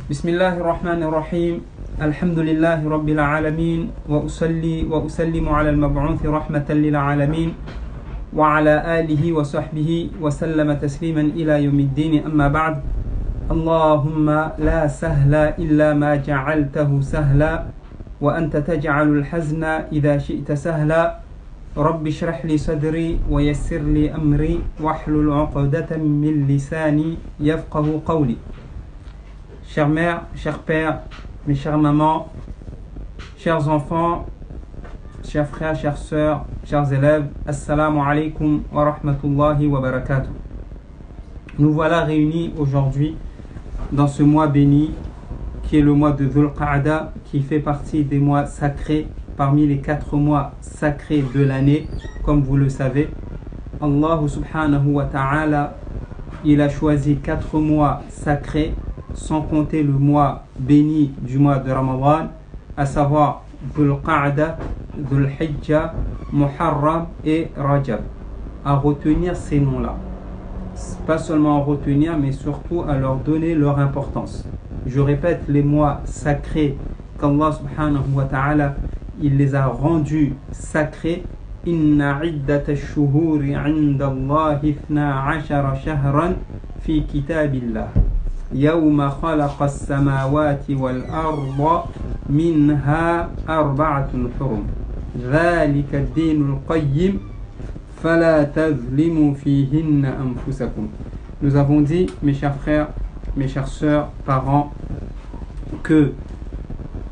بسم الله الرحمن الرحيم الحمد لله رب العالمين وأصلي وأسلم على المبعوث رحمة للعالمين وعلى آله وصحبه وسلم تسليما إلى يوم الدين أما بعد اللهم لا سهل إلا ما جعلته سهلا وأنت تجعل الحزن إذا شئت سهلا رب اشرح لي صدري ويسر لي أمري واحلل عقدة من لساني يفقه قولي. Chères mères, chers pères, mes chères mamans, chers enfants, chers frères, chères sœurs, chers élèves, Assalamu alaikum wa rahmatullahi wa barakatuh. Nous voilà réunis aujourd'hui dans ce mois béni qui est le mois de Dhul Qa'ada, qui fait partie des mois sacrés parmi les 4 mois sacrés de l'année. Comme vous le savez, Allah subhanahu wa ta'ala, il a choisi 4 mois sacrés sans compter le mois béni du mois de Ramadan, à savoir Dhul Qa'ada, Dhul Hijjah, Muharram et Rajab. À retenir ces noms-là. Pas seulement à retenir, mais surtout à leur donner leur importance. Je répète, les mois sacrés qu'Allah subhanahu wa ta'ala, il les a rendus sacrés. Inna iddata ash-shuhuri 'inda Allahi 12 shahran fi kitabillah. يوم خلق السماوات والأرض منها 4 حرم ذلك الدين القيم فلا تظلموا فيهن أنفسكم. Nous avons dit, mes chers frères, mes chères sœurs, parents, que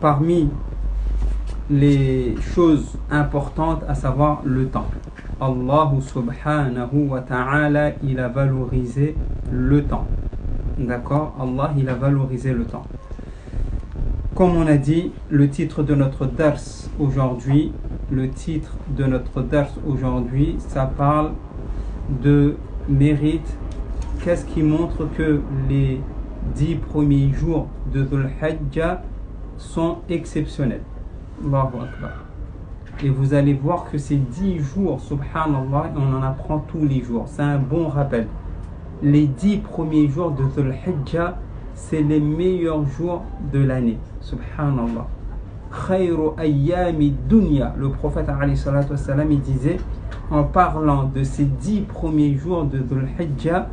parmi les choses importantes, à savoir le temps, Allah subhanahu wa ta'ala, il a valorisé le temps. D'accord, Allah il a valorisé le temps. Comme on a dit, le titre de notre dars aujourd'hui, ça parle de mérite. Qu'est-ce qui montre que les 10 premiers jours de Dhul Hijjah sont exceptionnels. Allahu Akbar. Et vous allez voir que ces 10 jours, subhanallah, on en apprend tous les jours. C'est un bon rappel. Les 10 premiers jours de Dhul Hijjah, c'est les meilleurs jours de l'année. Subhanallah. Khayru ayyami dunya. Le prophète alayhi salatu wassalam, il disait, en parlant de ces 10 premiers jours de Dhul Hijjah,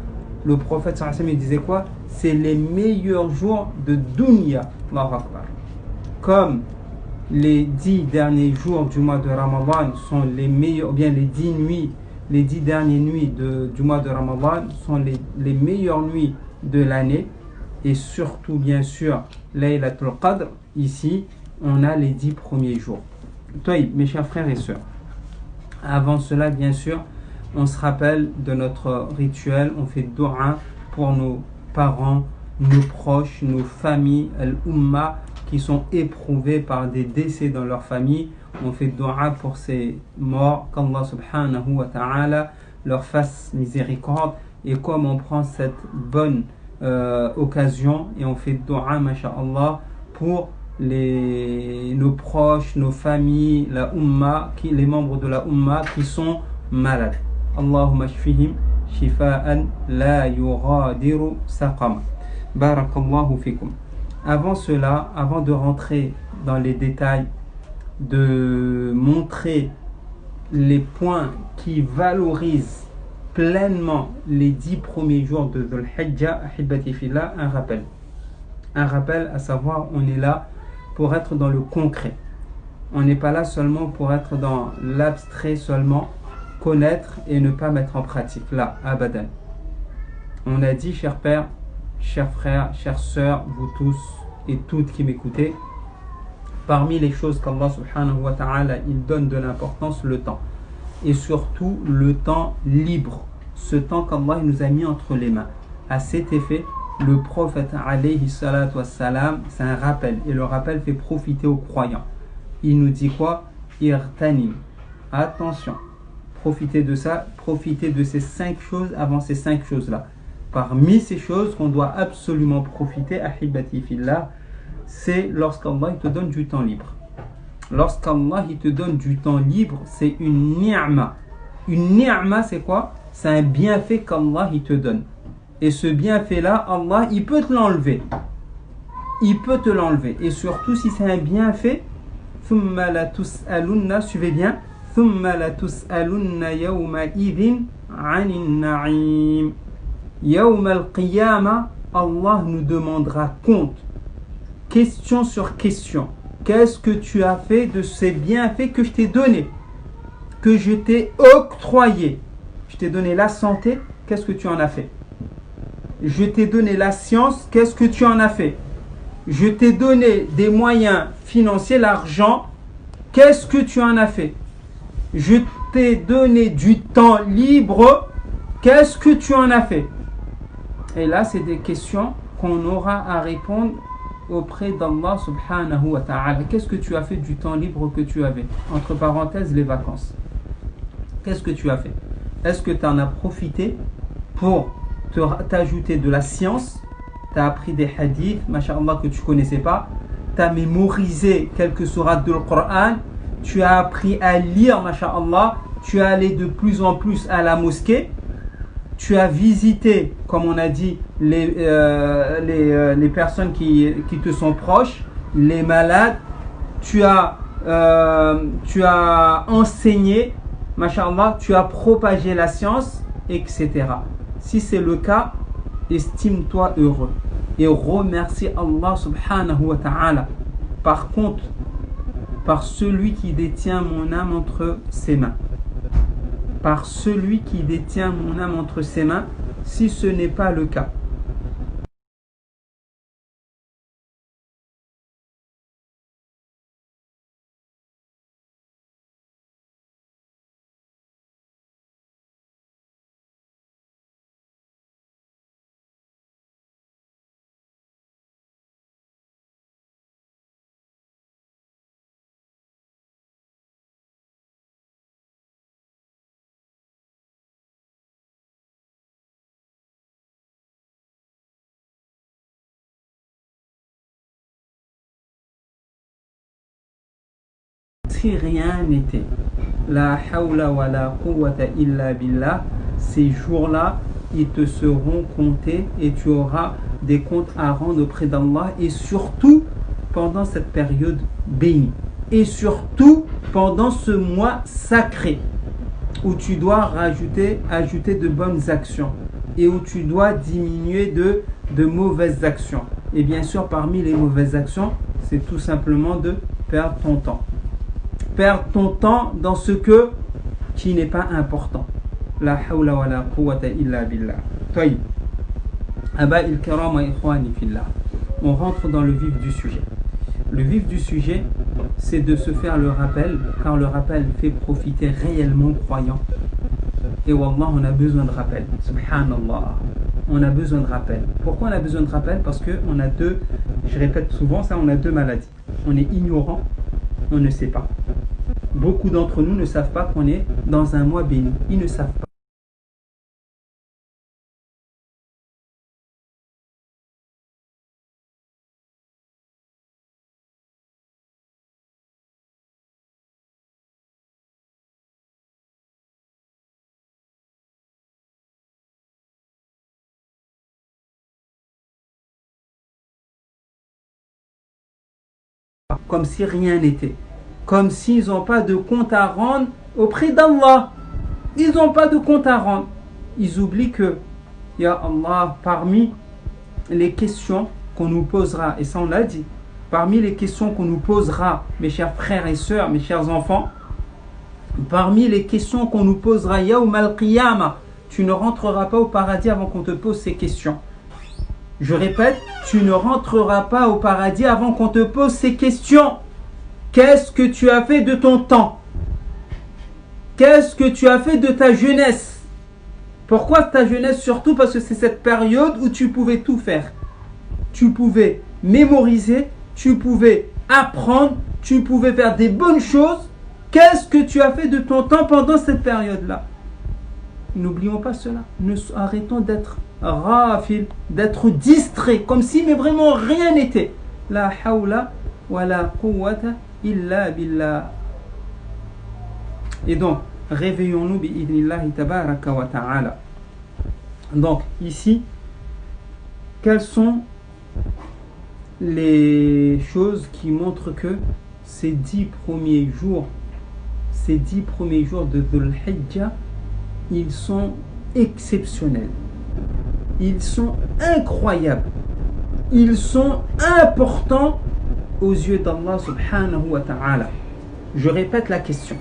le prophète sallallahu alayhi wa sallam, il disait quoi? C'est les meilleurs jours de dunya. Allahu Akbar. Comme les 10 derniers jours du mois de Ramadan sont les meilleurs, ou bien les 10 dernières nuits du mois de Ramadan sont les meilleures nuits de l'année, et surtout bien sûr Laylatul Qadr. Ici on a les 10 premiers jours. Toi, mes chers frères et sœurs, avant cela bien sûr on se rappelle de notre rituel. On fait dua pour nos parents, nos proches, nos familles, al-Ummah, qui sont éprouvés par des décès dans leur famille. On fait dua pour ces morts, qu'Allah subhanahu wa ta'ala leur fasse miséricorde. Et comme on prend cette bonne occasion et on fait dua, masha'Allah, pour nos proches, nos familles, la Ummah, les membres de la Ummah qui sont malades. Allahumma shfihim shifa'an la yughadiru saqama. Barakallahu fikum. Avant cela, avant de rentrer dans les détails, de montrer les points qui valorisent pleinement les 10 premiers jours de Dhul Hijjah, ahibati fillah, un rappel, à savoir, on est là pour être dans le concret. On n'est pas là seulement pour être dans l'abstrait seulement, connaître et ne pas mettre en pratique. Là, abadan. On a dit, chers pères, chers frères, chères sœurs, vous tous et toutes qui m'écoutez, parmi les choses qu'Allah subhanahu wa ta'ala il donne de l'importance, le temps. Et surtout le temps libre. Ce temps qu'Allah nous a mis entre les mains. À cet effet, le prophète alayhi salatu wassalam, c'est un rappel. Et le rappel fait profiter aux croyants. Il nous dit quoi? Irtanim. Attention. Profitez de ça. Profitez de ces 5 choses avant ces 5 choses-là. Parmi ces choses qu'on doit absolument profiter, ahibati fillah, c'est lorsqu'Allah te donne du temps libre. Lorsqu'Allah te donne du temps libre, c'est une ni'ma. Une ni'ma, c'est quoi? C'est un bienfait qu'Allah te donne. Et ce bienfait-là, Allah, il peut te l'enlever. il peut te l'enlever. Et surtout si c'est un bienfait, ثُمَّ لَتُسْأَلُنَّ, suivez bien, ثُمَّ لَتُسْأَلُنَّ يَوْمَئِذٍ عَنِ النَّعِيمِ. يَوْمَ الْقِيَامَةِ, Allah nous demandera compte, question sur question. Qu'est-ce que tu as fait de ces bienfaits que je t'ai donnés, que je t'ai octroyés? Je t'ai donné la santé, qu'est-ce que tu en as fait? Je t'ai donné la science, qu'est-ce que tu en as fait? Je t'ai donné des moyens financiers, l'argent, qu'est-ce que tu en as fait? Je t'ai donné du temps libre, qu'est-ce que tu en as fait? Et là, c'est des questions qu'on aura à répondre auprès d'Allah subhanahu wa ta'ala. Qu'est-ce que tu as fait du temps libre que tu avais? Entre parenthèses, les vacances. Qu'est-ce que tu as fait? Est-ce que tu en as profité pour t'ajouter de la science? Tu as appris des hadiths, masha'Allah, que tu ne connaissais pas. Tu as mémorisé quelques sourates du Coran. Tu as appris à lire, masha'Allah. Tu es allé de plus en plus à la mosquée. Tu as visité, comme on a dit, les personnes qui te sont proches, les malades. Tu as enseigné, masha'Allah, tu as propagé la science, etc. Si c'est le cas, estime-toi heureux et remercie Allah subhanahu wa ta'ala. Par contre, par celui qui détient mon âme entre ses mains. Par celui qui détient mon âme entre ses mains, si ce n'est pas le cas. Si rien n'était, la hawla wa la quwwata illa billah, ces jours-là, ils te seront comptés et tu auras des comptes à rendre auprès d'Allah, et surtout pendant cette période bénie, et surtout pendant ce mois sacré où tu dois ajouter de bonnes actions et où tu dois diminuer de mauvaises actions. Et bien sûr, parmi les mauvaises actions, c'est tout simplement de perdre ton temps. Perdre ton temps dans ce qui n'est pas important. La hawla wa la quwwata illa billah. Taïb. Aba'il kiram wa ikhwani fillah. On rentre dans le vif du sujet. Le vif du sujet, c'est de se faire le rappel, car le rappel fait profiter réellement le croyant. Et wallah, on a besoin de rappel. Subhanallah. On a besoin de rappel. Pourquoi on a besoin de rappel? Parce qu'on a deux, je répète souvent ça, on a deux maladies. On est ignorant, on ne sait pas. Beaucoup d'entre nous ne savent pas qu'on est dans un mois béni. Ils ne savent pas. Comme si rien n'était. Comme s'ils n'ont pas de compte à rendre auprès d'Allah. Ils n'ont pas de compte à rendre. Ils oublient que, ya Allah, parmi les questions qu'on nous posera, et ça on l'a dit, parmi les questions qu'on nous posera, mes chers frères et sœurs, mes chers enfants, parmi les questions qu'on nous posera, Yawm al-Qiyamah, tu ne rentreras pas au paradis avant qu'on te pose ces questions. Je répète, tu ne rentreras pas au paradis avant qu'on te pose ces questions. Qu'est-ce que tu as fait de ton temps? Qu'est-ce que tu as fait de ta jeunesse? Pourquoi ta jeunesse? Surtout parce que c'est cette période où tu pouvais tout faire. Tu pouvais mémoriser, tu pouvais apprendre, tu pouvais faire des bonnes choses. Qu'est-ce que tu as fait de ton temps pendant cette période-là? N'oublions pas cela. Arrêtons d'être rafil, d'être distrait, comme si mais vraiment rien n'était. La hawla wa la quwwata illa billah. Et donc, réveillons-nous bi'idnillahi tabaraka wa ta'ala. Donc, ici, quelles sont les choses qui montrent que ces 10 premiers jours de Dhul Hijjah, ils sont exceptionnels. Ils sont incroyables. Ils sont importants aux yeux d'Allah subhanahu wa ta'ala. Je répète la question.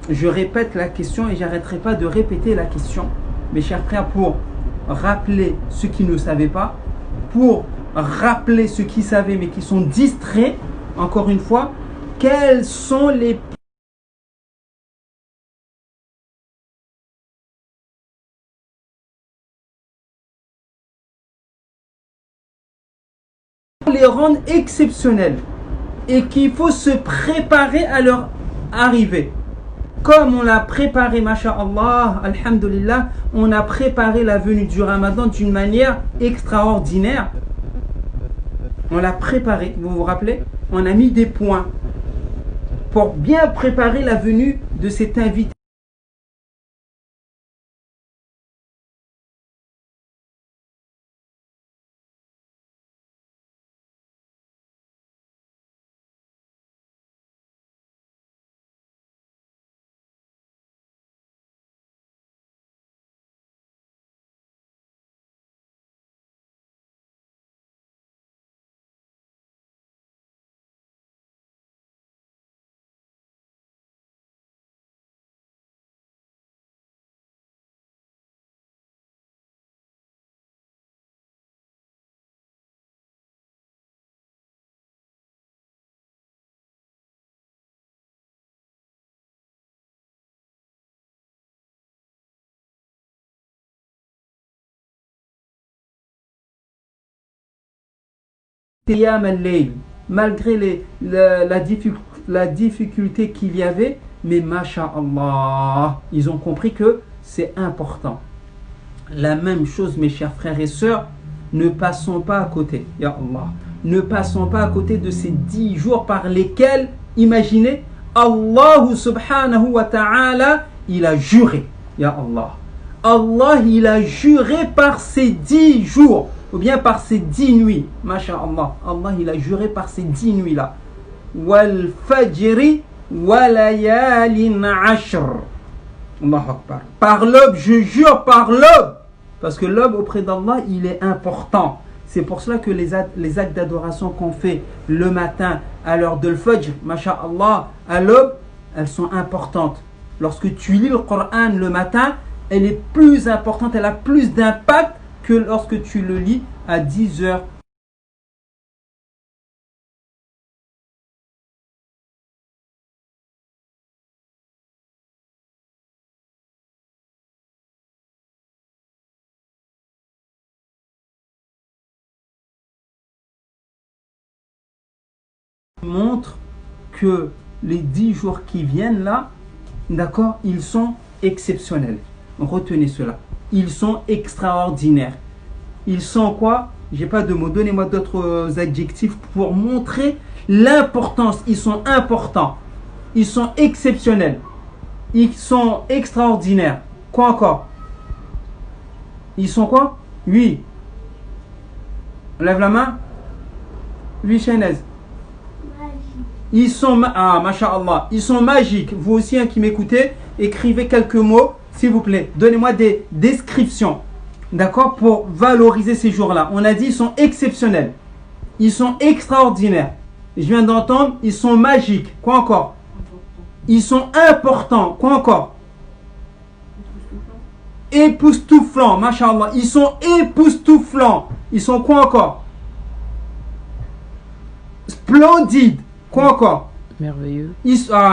Et j'arrêterai pas de répéter la question, mes chers frères, pour rappeler ceux qui ne savaient pas, pour rappeler ceux qui savaient mais qui sont distraits, encore une fois, quels sont les rendre exceptionnels et qu'il faut se préparer à leur arrivée. Comme on l'a préparé, masha'Allah, alhamdulillah, on a préparé la venue du Ramadan d'une manière extraordinaire. On l'a préparé, vous vous rappelez? On a mis des points pour bien préparer la venue de cet invité. Malgré la difficulté qu'il y avait, mais masha'Allah, ils ont compris que c'est important. La même chose, mes chers frères et sœurs, ne passons pas à côté, ya Allah. Ne passons pas à côté de ces 10 jours par lesquels, imaginez, Allah subhanahu wa ta'ala, il a juré, ya Allah. Allah, il a juré par ces 10 jours. Ou bien par ces 10 nuits. Masha'Allah. Allah, il a juré par ces 10 nuits-là. Wal fajri wa layalin ashr. Allahu Akbar. Par l'aube, je jure par l'aube. Parce que l'aube auprès d'Allah, il est important. C'est pour cela que les actes d'adoration qu'on fait le matin à l'heure de l'Fajr, Masha'Allah, à l'aube, elles sont importantes. Lorsque tu lis le Coran le matin, elle est plus importante, elle a plus d'impact que lorsque tu le lis à 10 heures. Montre que les 10 jours qui viennent là, d'accord, ils sont exceptionnels. Retenez cela. Ils sont extraordinaires. Ils sont quoi? J'ai pas de mots. Donnez-moi d'autres adjectifs pour montrer l'importance. Ils sont importants. Ils sont exceptionnels. Ils sont extraordinaires. Quoi encore? Ils sont quoi? Oui. Lève la main. Oui, Shainez. Ils sont, masha'Allah, ils sont magiques. Vous aussi, qui m'écoutez, écrivez quelques mots, s'il vous plaît. Donnez-moi des descriptions, d'accord, pour valoriser ces jours-là. On a dit, ils sont exceptionnels. Ils sont extraordinaires. Je viens d'entendre, ils sont magiques. Quoi encore? Ils sont importants. Quoi encore? Époustouflants, masha'Allah. Ils sont époustouflants. Ils sont quoi encore? Splendides. Quoi encore? Merveilleux.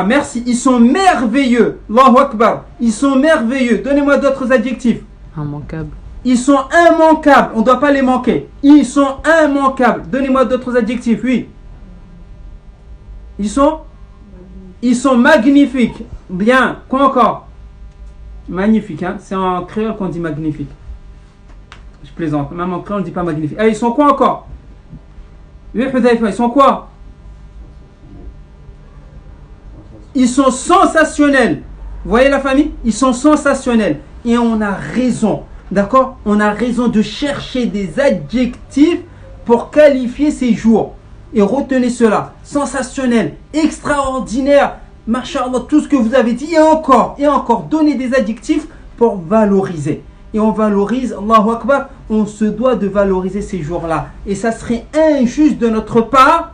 Merci. Ils sont merveilleux. Allahu Akbar. Ils sont merveilleux. Donnez-moi d'autres adjectifs. Immanquables. Ils sont immanquables. On ne doit pas les manquer. Ils sont immanquables. Donnez-moi d'autres adjectifs. Oui. Ils sont magnifiques. Bien. Quoi encore? Magnifique. Hein? C'est en créole qu'on dit magnifique. Je plaisante. Même en créole, on ne dit pas magnifique. Ils sont quoi encore? Oui, ils sont quoi? Ils sont sensationnels. Vous voyez la famille? Ils sont sensationnels. Et on a raison. D'accord? On a raison de chercher des adjectifs pour qualifier ces jours. Et retenez cela, sensationnel, extraordinaire, Masha'Allah, tout ce que vous avez dit, et encore, donnez des adjectifs pour valoriser. Et on valorise, Allahu Akbar, on se doit de valoriser ces jours-là. Et ça serait injuste de notre part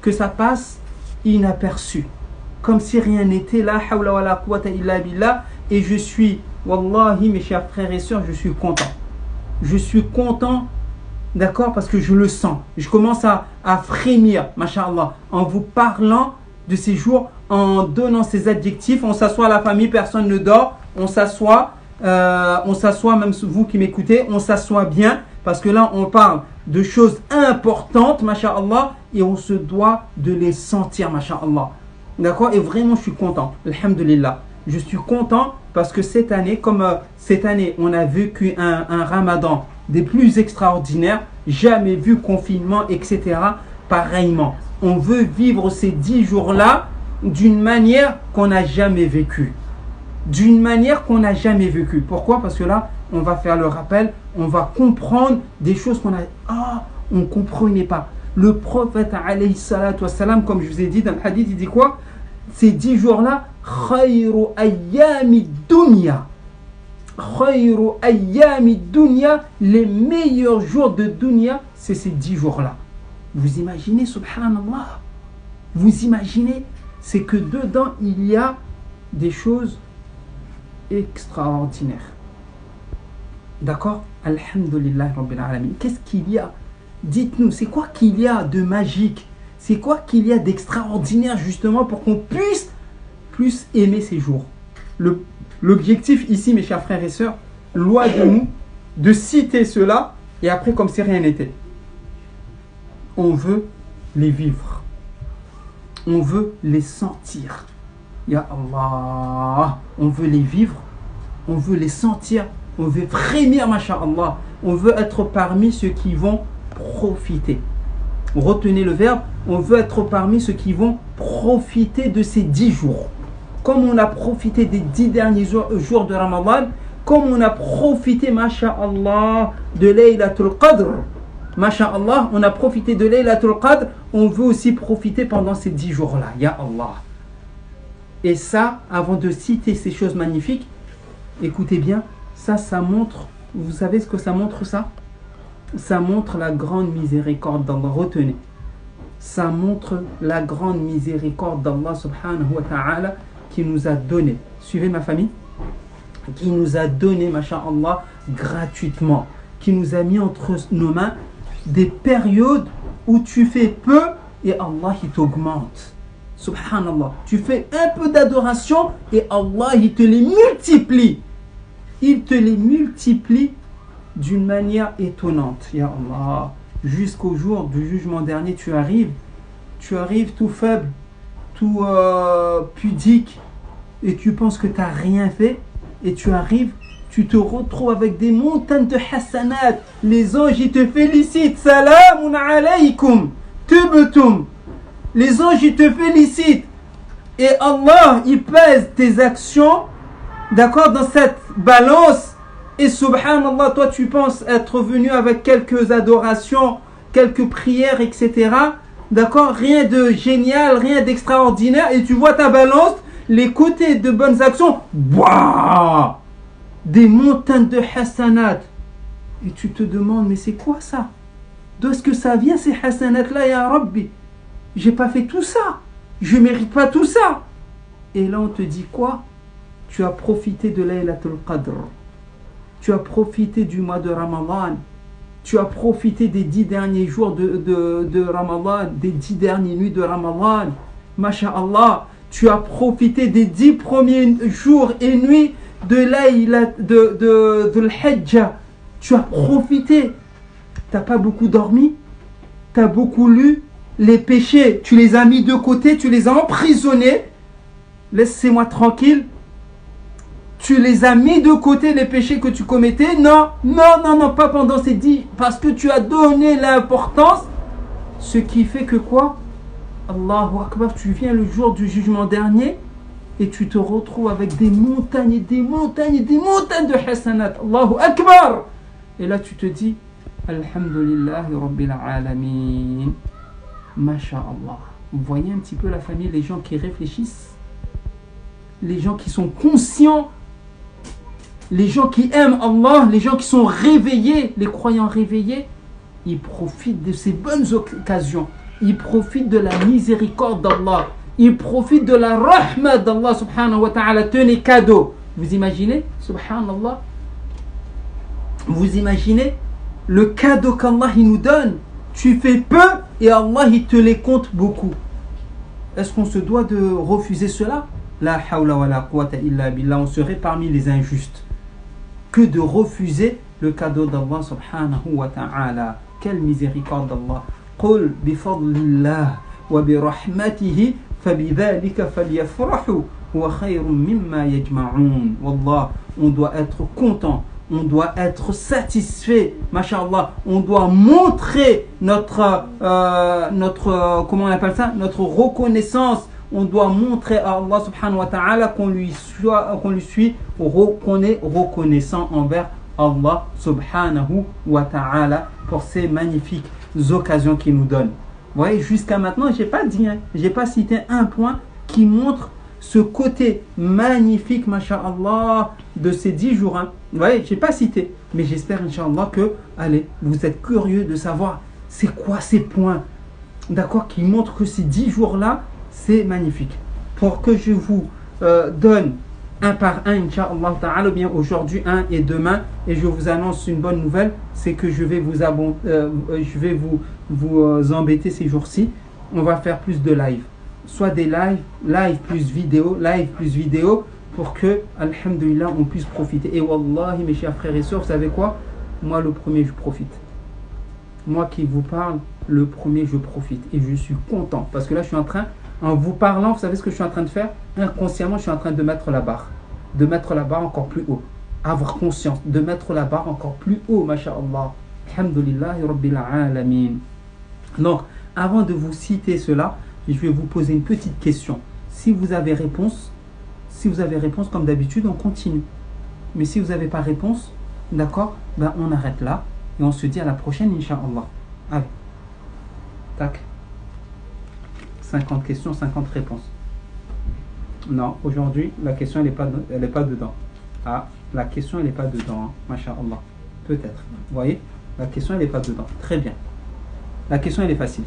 que ça passe inaperçu. Comme si rien n'était, la hawla wa la quwwata illa billah. Et je suis, wallahi mes chers frères et sœurs, je suis content. Je suis content, d'accord, parce que je le sens. Je commence à frémir, masha'Allah, en vous parlant de ces jours, en donnant ces adjectifs. On s'assoit à la famille, personne ne dort. On s'assoit, même vous qui m'écoutez, on s'assoit bien, parce que là, on parle de choses importantes, masha'Allah, et on se doit de les sentir, masha'Allah. D'accord? Et vraiment, je suis content. Alhamdulillah. Je suis content parce que cette année, on a vécu un ramadan des plus extraordinaires, jamais vu confinement, etc. Pareillement. On veut vivre ces 10 jours-là d'une manière qu'on n'a jamais vécue. Pourquoi? Parce que là, on va faire le rappel, on va comprendre des choses on ne comprenait pas. Le prophète, alayhi salatu wassalam, comme je vous ai dit dans le hadith, il dit quoi? Ces 10 jours-là, khayru ayyami dunya. Khayru ayyami dunya, les meilleurs jours de dunya, c'est ces 10 jours-là. Vous imaginez, subhanallah, c'est que dedans, il y a des choses extraordinaires. D'accord? Alhamdulillah Rabbil Alamin. Qu'est-ce qu'il y a? Dites-nous, c'est quoi qu'il y a de magique? C'est quoi qu'il y a d'extraordinaire justement pour qu'on puisse plus aimer ces jours? L'objectif ici, mes chers frères et sœurs, loin de nous, de citer cela et après comme si rien n'était. On veut les vivre. On veut les sentir. Ya Allah, on veut les vivre, on veut les sentir, on veut frémir, masha'Allah. On veut être parmi ceux qui vont profiter. Retenez le verbe, on veut être parmi ceux qui vont profiter de ces 10 jours. Comme on a profité des 10 derniers jours de Ramadan, comme on a profité, masha'Allah, de Laylatul Qadr. Masha'Allah, on a profité de Laylatul Qadr, on veut aussi profiter pendant ces 10 jours-là. Ya Allah. Et ça, avant de citer ces choses magnifiques, écoutez bien, ça montre, vous savez ce que ça montre ça? Ça montre la grande miséricorde d'Allah. Retenez. Ça montre la grande miséricorde d'Allah subhanahu wa ta'ala qui nous a donné. Suivez ma famille? Qui nous a donné, masha'Allah, gratuitement. Qui nous a mis entre nos mains des périodes où tu fais peu et Allah il t'augmente. Subhanallah. Tu fais un peu d'adoration et Allah il te les multiplie. Il te les multiplie d'une manière étonnante. Ya Allah. Jusqu'au jour du jugement dernier, tu arrives tout faible, tout pudique et tu penses que tu n'as rien fait et tu arrives, tu te retrouves avec des montagnes de hasanat. Les anges ils te félicitent. Salamun alaykum. Tubtum. Les anges ils te félicitent. Et Allah il pèse tes actions, d'accord, dans cette balance. Et subhanallah, toi tu penses être venu avec quelques adorations, quelques prières, etc. D'accord? Rien de génial, rien d'extraordinaire. Et tu vois ta balance, les côtés de bonnes actions, waouh, des montagnes de hasanat. Et tu te demandes, mais c'est quoi ça? D'où est-ce que ça vient ces hasanat-là, ya Rabbi? J'ai pas fait tout ça. Je mérite pas tout ça. Et là on te dit quoi? Tu as profité de Laylatul Qadr. Tu as profité du mois de Ramadan. Tu as profité des 10 derniers jours de Ramadan, des 10 dernières nuits de Ramadan. Masha'Allah. Tu as profité des 10 premiers jours et nuits de l'Hajjah. Tu as profité. Tu n'as pas beaucoup dormi. Tu as beaucoup lu. Les péchés, tu les as mis de côté. Tu les as emprisonnés. Laissez-moi tranquille. Tu les as mis de côté, les péchés que tu commettais? Non, pas pendant ces 10. Parce que tu as donné l'importance. Ce qui fait que quoi? Allahu Akbar, tu viens le jour du jugement dernier et tu te retrouves avec des montagnes et des montagnes et des montagnes de hasanat. Allahu Akbar. Et là tu te dis, Alhamdulillahi Rabbil Alamin. Masha'Allah. Vous voyez un petit peu la famille, les gens qui réfléchissent, les gens qui sont conscients, les gens qui aiment Allah, les gens qui sont réveillés, les croyants réveillés, ils profitent de ces bonnes occasions. Ils profitent de la miséricorde d'Allah. Ils profitent de la rahma d'Allah subhanahu wa ta'ala. Tenez cadeau. Vous imaginez, subhanallah, vous imaginez le cadeau qu'Allah il nous donne. Tu fais peu et Allah il te les compte beaucoup. Est-ce qu'on se doit de refuser cela? La hawla wa la quwwata illa billah. On serait parmi les injustes que de refuser le cadeau d'Allah subhanahu wa ta'ala. Quelle miséricorde d'Allah. Qul bi fadlillah wa bi rahmatihi fabidhalika falyafrahu wa khayrun mimma yajma'un. Wallah, on doit être content. On doit être satisfait, mashallah. On doit montrer notre comment on appelle ça, notre reconnaissance. On doit montrer à Allah subhanahu wa ta'ala qu'on lui suit, qu'on est reconnaissant envers Allah subhanahu wa ta'ala pour ces magnifiques occasions qu'il nous donne. Vous voyez, jusqu'à maintenant, j'ai pas cité un point qui montre ce côté magnifique, masha'Allah, de ces 10 jours. Vous voyez, je n'ai pas cité, mais j'espère, Inch'Allah, que, allez, vous êtes curieux de savoir c'est quoi ces points, d'accord, qui montrent que ces 10 jours-là, c'est magnifique. Pour que je vous donne un par un, Inch'Allah ta'ala, bien aujourd'hui, un et demain, et je vous annonce une bonne nouvelle, c'est que je vais vous embêter ces jours-ci. On va faire plus de live. Soit des live plus vidéo, pour que, alhamdulillah, on puisse profiter. Et wallahi, mes chers frères et sœurs, vous savez quoi? Moi, le premier, je profite. Moi qui vous parle, le premier, je profite. Et je suis content. Parce que là, je suis en train, en vous parlant, vous savez ce que je suis en train de faire? Inconsciemment, je suis en train de mettre la barre. De mettre la barre encore plus haut. Avoir conscience de mettre la barre encore plus haut, masha'Allah. Alhamdulillah, Rabbil Alamin. Donc, avant de vous citer cela, je vais vous poser une petite question. Si vous avez réponse, comme d'habitude, on continue. Mais si vous n'avez pas réponse, d'accord, ben on arrête là et on se dit à la prochaine, Inch'Allah. Allez, tac. 50 questions, 50 réponses. Non, aujourd'hui, la question, elle n'est pas dedans. Ah, la question, elle n'est pas dedans, hein, masha'Allah. Peut-être. Vous voyez, la question, elle n'est pas dedans. Très bien. La question, elle est facile.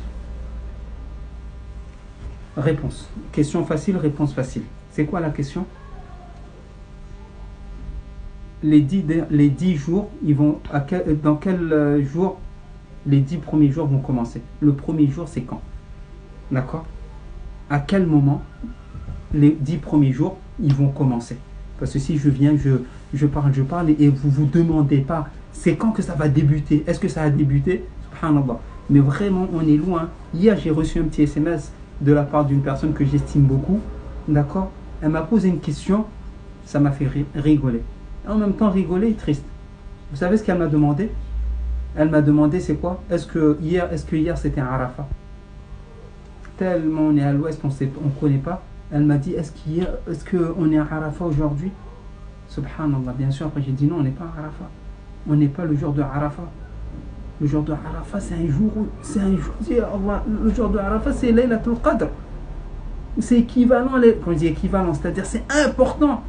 Réponse. Question facile, réponse facile. C'est quoi la question? Les 10 jours, dans quel jour les 10 premiers jours vont commencer? Le premier jour, c'est quand? D'accord? À quel moment les 10 premiers jours, ils vont commencer? Parce que si je viens, je parle et vous vous demandez pas, c'est quand que ça va débuter? Est-ce que ça a débuté? Subhanallah. Mais vraiment, on est loin. Hier, j'ai reçu un petit SMS de la part d'une personne que j'estime beaucoup. D'accord? Elle m'a posé une question, ça m'a fait rigoler. En même temps, rigoler et triste. Vous savez ce qu'elle m'a demandé? Elle m'a demandé c'est quoi? Est-ce que hier c'était un Arafat? Tellement on est à l'ouest, on ne connaît pas. Elle m'a dit est-ce qu'on est à Arafat aujourd'hui? Subhanallah, bien sûr. Après j'ai dit non, on n'est pas à Arafat. On n'est pas le jour de Arafat. Le jour de Arafat, c'est un jour, le jour de Arafat, c'est Laylatul Qadr. C'est équivalent, quand je dis équivalent, c'est-à-dire c'est important.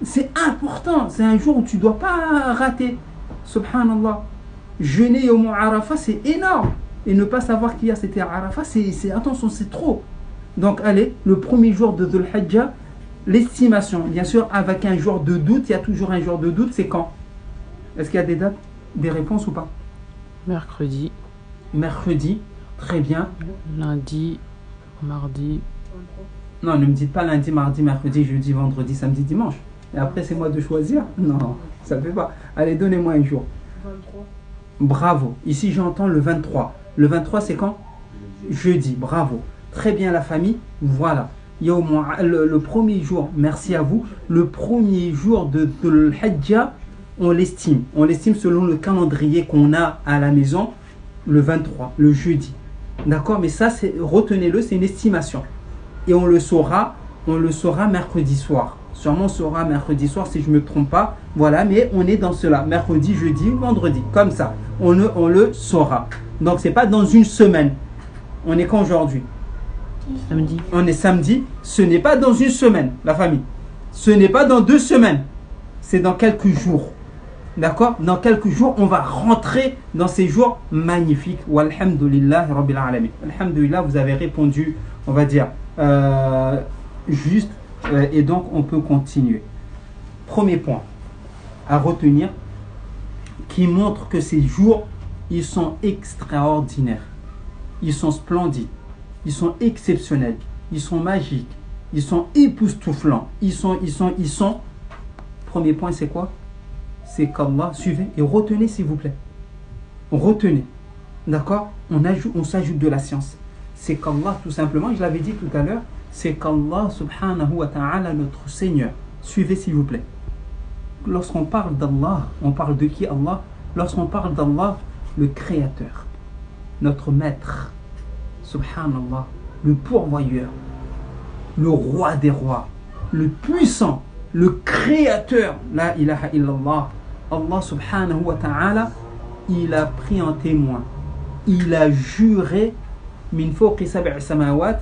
C'est important. C'est un jour où tu ne dois pas rater. Subhanallah. Jeûner au Arafat, c'est énorme. Et ne pas savoir qu'hier c'était Arafat, attention, c'est trop. Donc allez, le premier jour de Dhul Hajjah, l'estimation, bien sûr, avec un jour de doute, il y a toujours un jour de doute, c'est quand? Est-ce qu'il y a des dates, des réponses ou pas? Mercredi. Mercredi, très bien. Lundi, mardi. Non, ne me dites pas lundi, mardi, mercredi, jeudi, vendredi, samedi, dimanche. Et après, c'est moi de choisir? Non, ça ne fait pas. Allez, donnez-moi un jour. 23. Bravo. Ici, j'entends le 23. Le 23, c'est quand? Jeudi. Bravo. Très bien, la famille. Voilà. Il y a au moins le premier jour, merci à vous, le premier jour de l'Hajjah, on l'estime. On l'estime selon le calendrier qu'on a à la maison, le 23, le jeudi. D'accord? Mais ça, retenez-le, c'est une estimation. Et on le saura mercredi soir. Sûrement on saura mercredi soir si je ne me trompe pas. Voilà, mais on est dans cela. Mercredi, jeudi, vendredi. Comme ça. on le saura. Donc c'est pas dans une semaine. On est quand aujourd'hui? Samedi. On est samedi. Ce n'est pas dans une semaine, la famille. Ce n'est pas dans 2 semaines. C'est dans quelques jours. D'accord? Dans quelques jours, on va rentrer dans ces jours magnifiques. Walhamdulillah Rabbil Alamin. Alhamdulillah, vous avez répondu, on va dire, juste. Et donc, on peut continuer. Premier point à retenir qui montre que ces jours, ils sont extraordinaires. Ils sont splendides. Ils sont exceptionnels. Ils sont magiques. Ils sont époustouflants. Ils sont. Premier point, c'est quoi? C'est qu'Allah, suivez et retenez s'il vous plaît. Retenez. D'accord? On s'ajoute de la science. C'est qu'Allah, tout simplement, je l'avais dit tout à l'heure, c'est qu'Allah, subhanahu wa ta'ala, notre Seigneur. Suivez s'il vous plaît. Lorsqu'on parle d'Allah, on parle de qui Allah? Lorsqu'on parle d'Allah, le Créateur, notre Maître, subhanallah, le pourvoyeur, le roi des rois, le puissant, le créateur, la ilaha illallah, Allah subhanahu wa ta'ala, il a pris en témoin, il a juré, min fawqi sab'i samawat,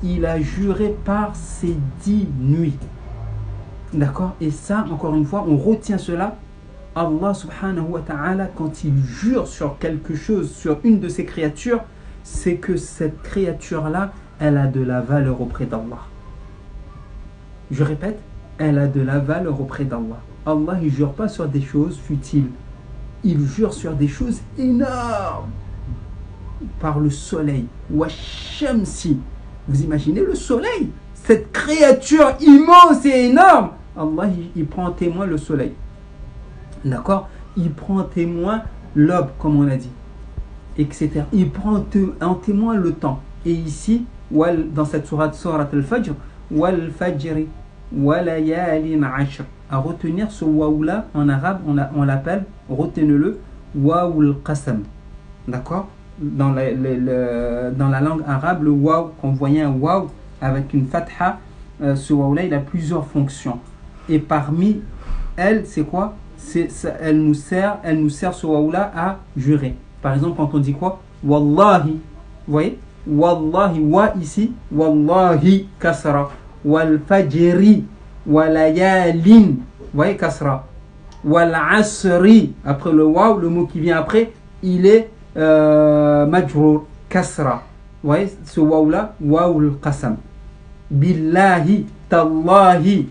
il a juré par ses 10 nuits. D'accord? Et ça, encore une fois, on retient cela. Allah subhanahu wa ta'ala, quand il jure sur quelque chose, sur une de ses créatures, c'est que cette créature-là, elle a de la valeur auprès d'Allah. Je répète, elle a de la valeur auprès d'Allah. Allah, il ne jure pas sur des choses futiles. Il jure sur des choses énormes. Par le soleil. Washamsi. Vous imaginez le soleil? Cette créature immense et énorme. Allah, il prend en témoin le soleil. D'accord? Il prend en témoin l'aube, comme on a dit. Etc. Il prend en témoin le temps. Et ici, dans cette sourate al-Fajr, wal fajri wa layalin ashr. À retenir ce waou-là, en arabe, on l'appelle, retenez-le, waou al-qasam. D'accord? Dans la langue arabe, le waou, quand vous voyez un waou avec une fatha, ce waou-là, il a plusieurs fonctions. Et parmi elles, c'est quoi? Elle nous sert ce waou-là à jurer. Par exemple, quand on dit quoi? Wallahi. Vous voyez? Wallahi, wa ici. Wallahi, kasra. Wal fajri. Walayalin. Vous voyez, kasra. Wal asri. Après le waou, le mot qui vient après, il est majrour, kasra. Vous voyez, ce waou-là, waou al-qasam. Billahi, tallahi.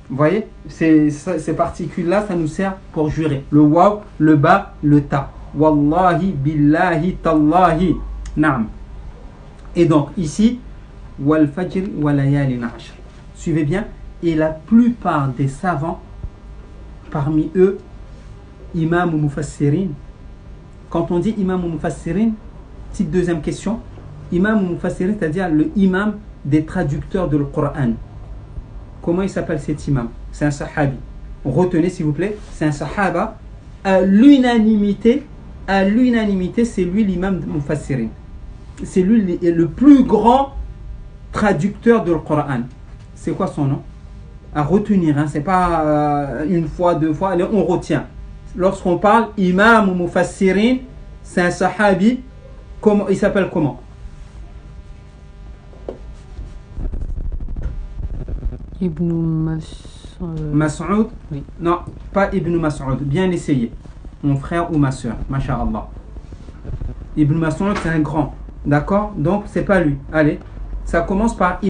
Vous voyez, ces particules-là, ça nous sert pour jurer. Le waw, le ba, le ta. Wallahi, billahi, tallahi. Naam. Et donc, ici, wal fajr wa layalin ashr. Suivez bien. Et la plupart des savants, parmi eux, imam ou mufassirin. Quand on dit imam ou mufassirin, petite deuxième question. Imam ou mufassirin, c'est-à-dire le imam des traducteurs de le Coran. Comment il s'appelle cet imam? C'est un sahabi. Retenez s'il vous plaît, c'est un sahaba. À l'unanimité, c'est lui l'imam de Mufassirin. C'est lui le plus grand traducteur de le Coran. C'est quoi son nom? À retenir, hein? C'est pas une fois, 2 fois, allez, on retient. Lorsqu'on parle imam ou Mufassirin, c'est un sahabi. Comment, il s'appelle comment? Ibn Mas'ud? Oui. Non, pas Ibn Mas'ud. Bien essayé. Mon frère ou ma soeur. Masha'Allah. Ibn Mas'ud, c'est un grand. D'accord? Donc, c'est pas lui. Allez. Ça commence par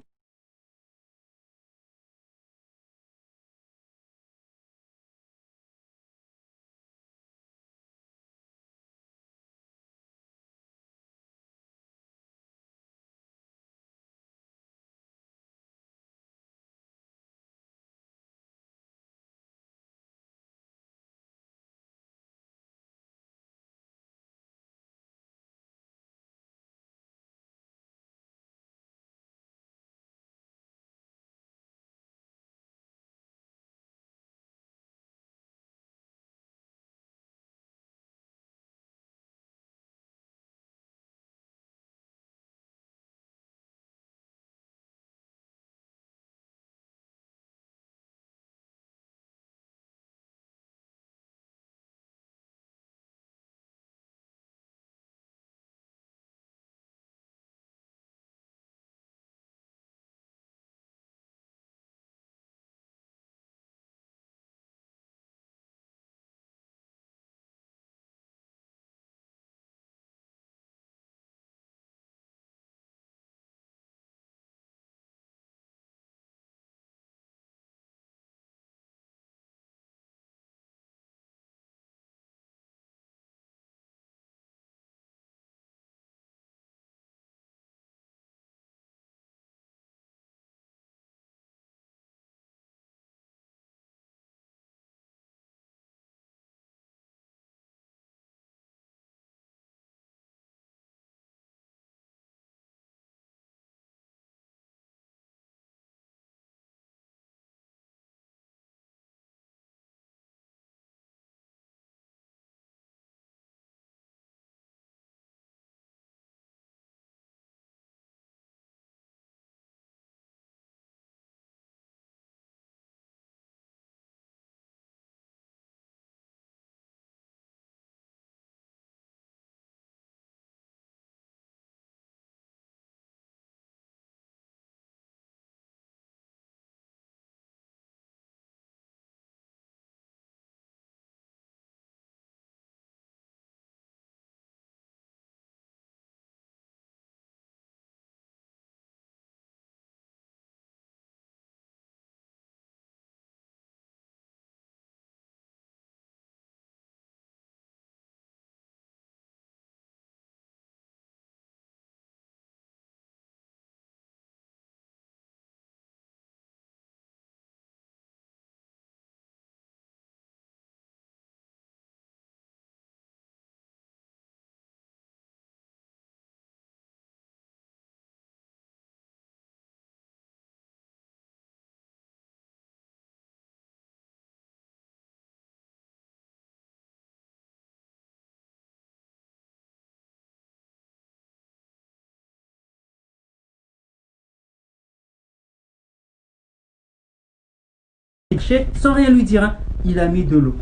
cherché, sans rien lui dire, hein, il a mis de l'eau.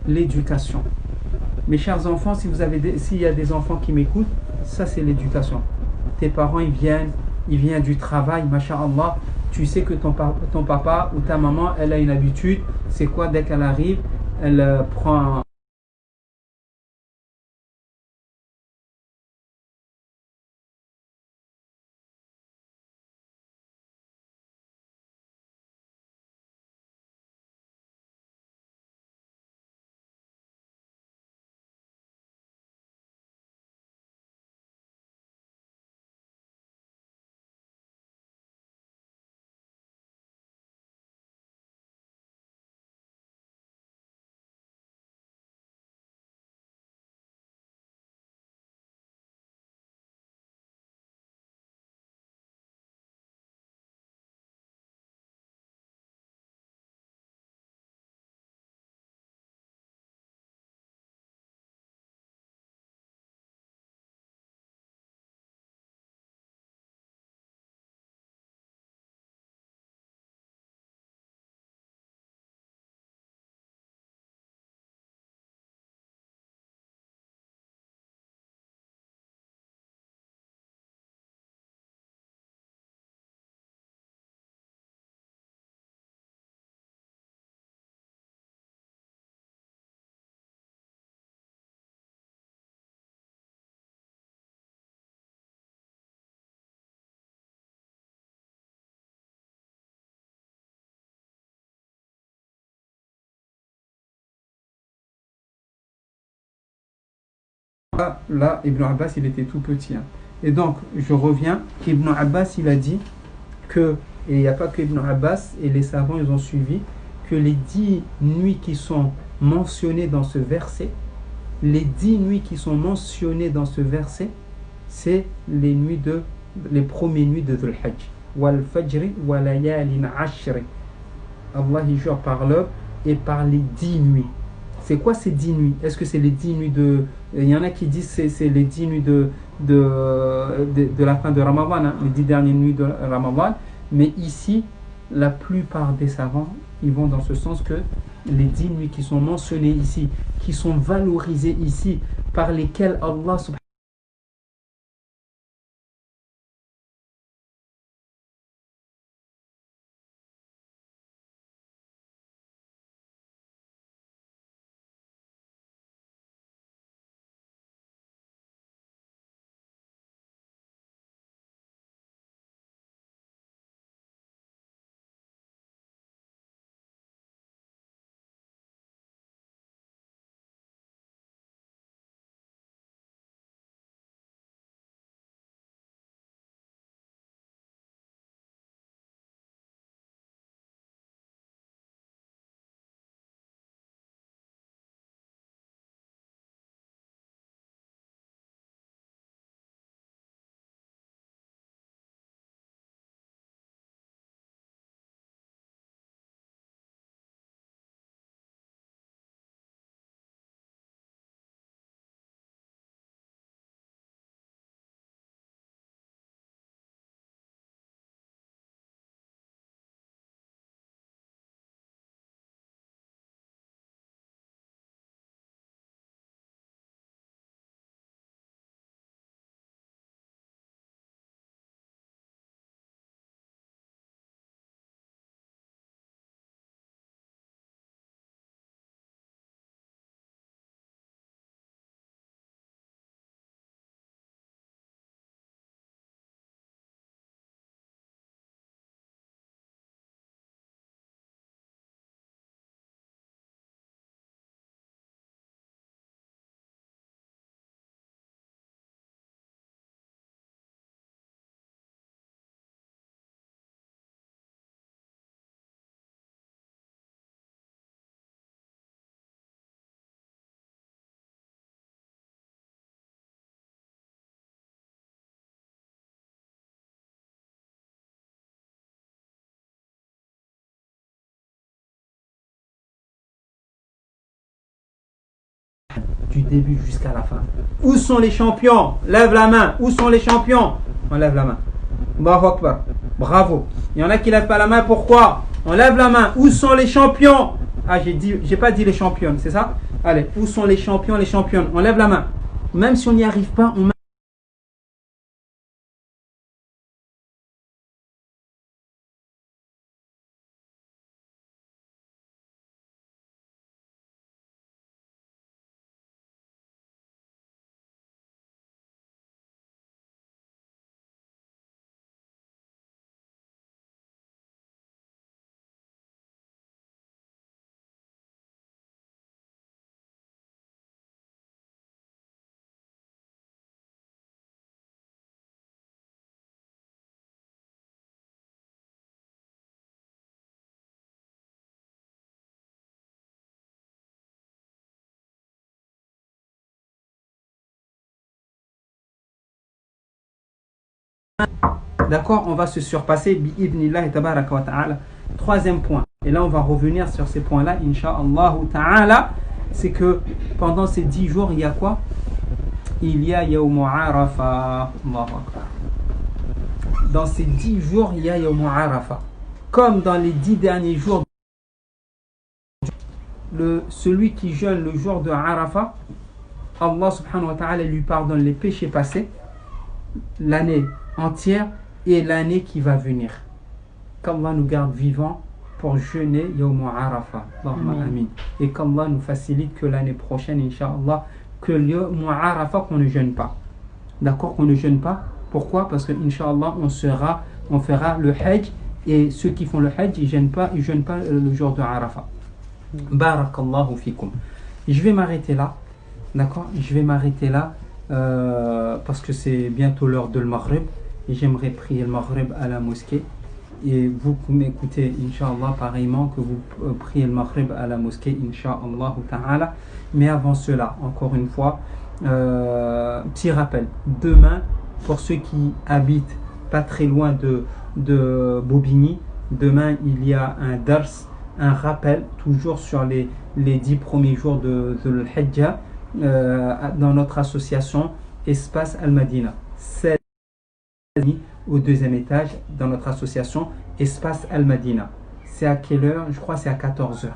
L'éducation. Mes chers enfants, s'il y a des enfants qui m'écoutent, ça c'est l'éducation. Tes parents, ils viennent du travail, masha'Allah. Tu sais que ton papa ou ta maman, elle a une habitude. C'est quoi? Dès qu'elle arrive, elle prend là, Ibn Abbas, il était tout petit. Hein. Et donc, je reviens, Ibn Abbas, il a dit que, et il n'y a pas que Ibn Abbas, et les savants, ils ont suivi, que les 10 nuits qui sont mentionnées dans ce verset, les 10 nuits qui sont mentionnées dans ce verset, c'est les premières nuits de Dhul Hajj. Wal fajri wa layalin ashri. Allah, il jure par l'heure et par les 10 nuits. C'est quoi ces 10 nuits? Est-ce que c'est les 10 nuits de... Il y en a qui disent que c'est les 10 nuits de la fin de Ramadan, hein, les 10 dernières nuits de Ramadan. Mais ici, la plupart des savants, ils vont dans ce sens que les 10 nuits qui sont mentionnées ici, qui sont valorisées ici, par lesquelles Allah subhanahu du début jusqu'à la fin. Où sont les champions? Lève la main. Où sont les champions? On lève la main. Allahu Akbar. Bravo. Il y en a qui lèvent pas la main. Pourquoi? On lève la main. Où sont les champions? Ah, j'ai pas dit les championnes, c'est ça? Allez, où sont les champions, les championnes? On lève la main. Même si on n'y arrive pas, on. D'accord, on va se surpasser bi'idhnillah tabaraka wa ta'ala. Troisième point, et là on va revenir sur ces points-là, insha'Allah ta'ala, c'est que pendant ces 10 jours, il y a quoi? Il y a Yawm Arafa. Allahu Akbar. Dans ces 10 jours, il y a Yawm Arafa. Comme dans les 10 derniers jours, celui qui jeûne le jour de Arafa, Allah subhanahu wa ta'ala lui pardonne les péchés passés, l'année entière et l'année qui va venir. Qu'Allah nous garde vivants pour jeûner Yawm Arafa. Allahumma amin. Et qu'Allah nous facilite que l'année prochaine, Inch'Allah, que Yawm Arafa qu'on ne jeûne pas. D'accord, qu'on ne jeûne pas. Pourquoi? Parce que Inch'Allah, on fera le Hajj, et ceux qui font le Hajj, ils jeûnent pas le jour de Arafa. Barakallahu fikum. Je vais m'arrêter là. D'accord, je vais m'arrêter là parce que c'est bientôt l'heure de le Maghrib et j'aimerais prier le Maghrib à la mosquée. Et vous m'écoutez, Inch'Allah, pareillement que vous priez le Maghrib à la mosquée, Inch'Allah ta'ala. Mais avant cela, encore une fois, petit rappel. Demain, pour ceux qui habitent pas très loin de Bobigny, demain il y a un dars, un rappel, toujours sur les 10 premiers jours de l'Hajjah, dans notre association Espace Al-Madina. C'est au deuxième étage dans notre association Espace Al-Madina. C'est à quelle heure? Je crois que c'est à 14h.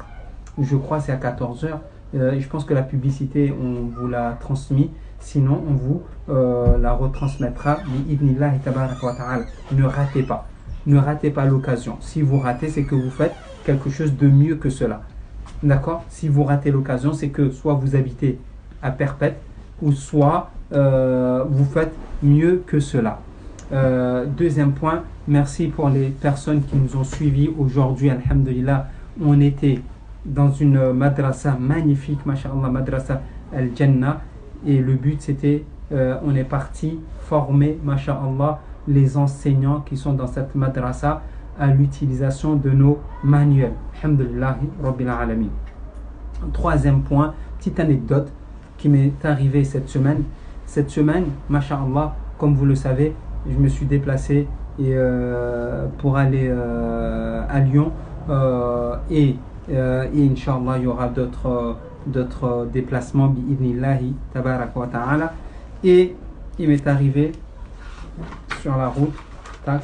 Je crois que c'est à 14h. Je pense que la publicité, on vous l'a transmis. Sinon, on vous la retransmettra. Ne ratez pas. Ne ratez pas l'occasion. Si vous ratez, c'est que vous faites quelque chose de mieux que cela. D'accord? Si vous ratez l'occasion, c'est que soit vous habitez à Perpète, ou soit vous faites mieux que cela. Deuxième point, merci pour les personnes qui nous ont suivis aujourd'hui. Alhamdulillah, on était dans une madrasa magnifique, masha'Allah, madrasa Al-Jannah, et le but c'était, on est parti former, masha'Allah, les enseignants qui sont dans cette madrasa à l'utilisation de nos manuels. Alhamdulillah Rabbil Alamin. Troisième point, petite anecdote qui m'est arrivée cette semaine. Cette semaine, masha'Allah, comme vous le savez, je me suis déplacé pour aller à Lyon et Inch'Allah, il y aura d'autres déplacements bi'idhnillahi tabaraka wa ta'ala. Et il m'est arrivé sur la route, tac,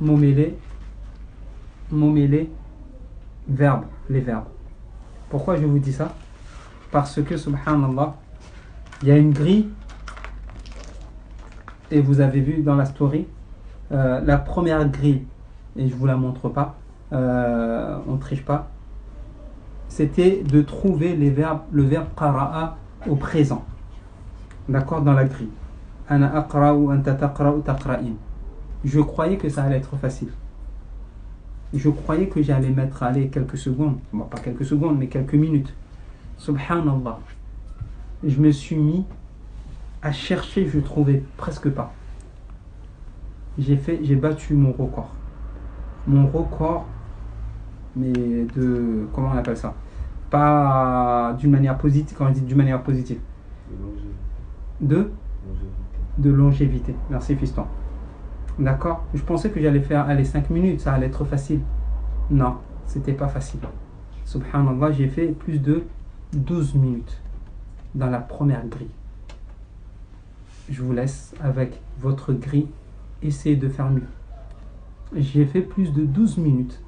les verbes. Pourquoi je vous dis ça? Parce que, subhanallah, il y a une grille, et vous avez vu dans la story, la première grille, et je vous la montre pas, on triche pas, c'était de trouver le verbe qara'a au présent. D'accord, dans la grille. Ana aqra'u, anta taqra'u, taqra'in. Je croyais que ça allait être facile. Je croyais que j'allais mettre quelques secondes, bon, pas quelques secondes, mais quelques minutes. Subhanallah. Je me suis mis à chercher, je ne trouvais presque pas. J'ai battu mon record. Mon record, mais comment on appelle ça? Pas d'une manière positive, quand on dit d'une manière positive. De longévité. Merci fiston. D'accord? Je pensais que j'allais faire 5 minutes, ça allait être facile. Non, c'était pas facile. Subhanallah, j'ai fait plus de 12 minutes dans la première grille. Je vous laisse avec votre grille, essayez de faire mieux. J'ai fait plus de 12 minutes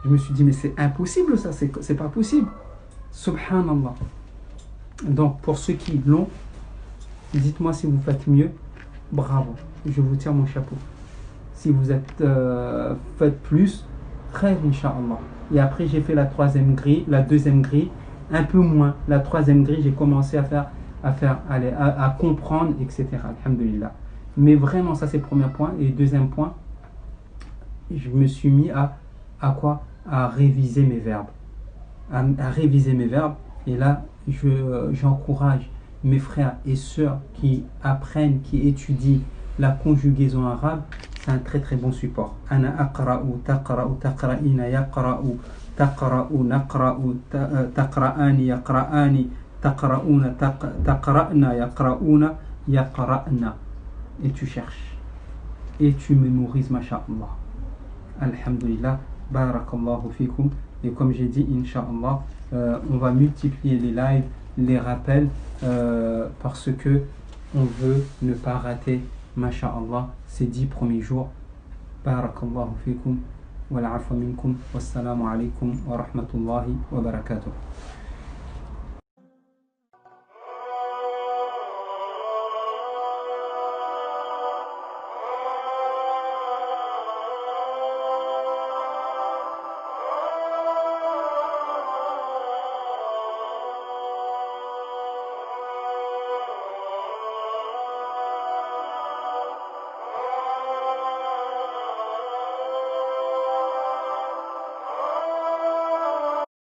Je me suis dit, mais c'est impossible ça, c'est pas possible. Subhanallah. Donc, pour ceux qui l'ont, dites-moi si vous faites mieux. Bravo, je vous tire mon chapeau. Si vous faites plus, très Inch'Allah. Et après, j'ai fait la deuxième grille, un peu moins. La troisième grille, j'ai commencé à comprendre, etc. Alhamdulillah. Mais vraiment, ça c'est le premier point. Et deuxième point, je me suis mis à quoi? À réviser mes verbes. À réviser mes verbes. Et là, j'encourage mes frères et sœurs qui apprennent, qui étudient la conjugaison arabe. C'est un très très bon support. Ana aqra'u, taqra'u, taqra'ina, yaqra'u, taqra'u, naqra'u, taqra'ani, yaqra'ani, taqra'una, taqra'na, yaqra'una, yaqra'na. Et tu cherches. Et tu mémorises, masha'Allah. Alhamdulillah, barakallahu fikum. Et comme j'ai dit, Inch'Allah, on va multiplier les lives, les rappels, parce que on veut ne pas rater, masha'Allah, ces 10 premiers jours. Barakallahu fikum, wa l'afwa minkum, wassalamu alaikum wa rahmatullahi wa barakatuh.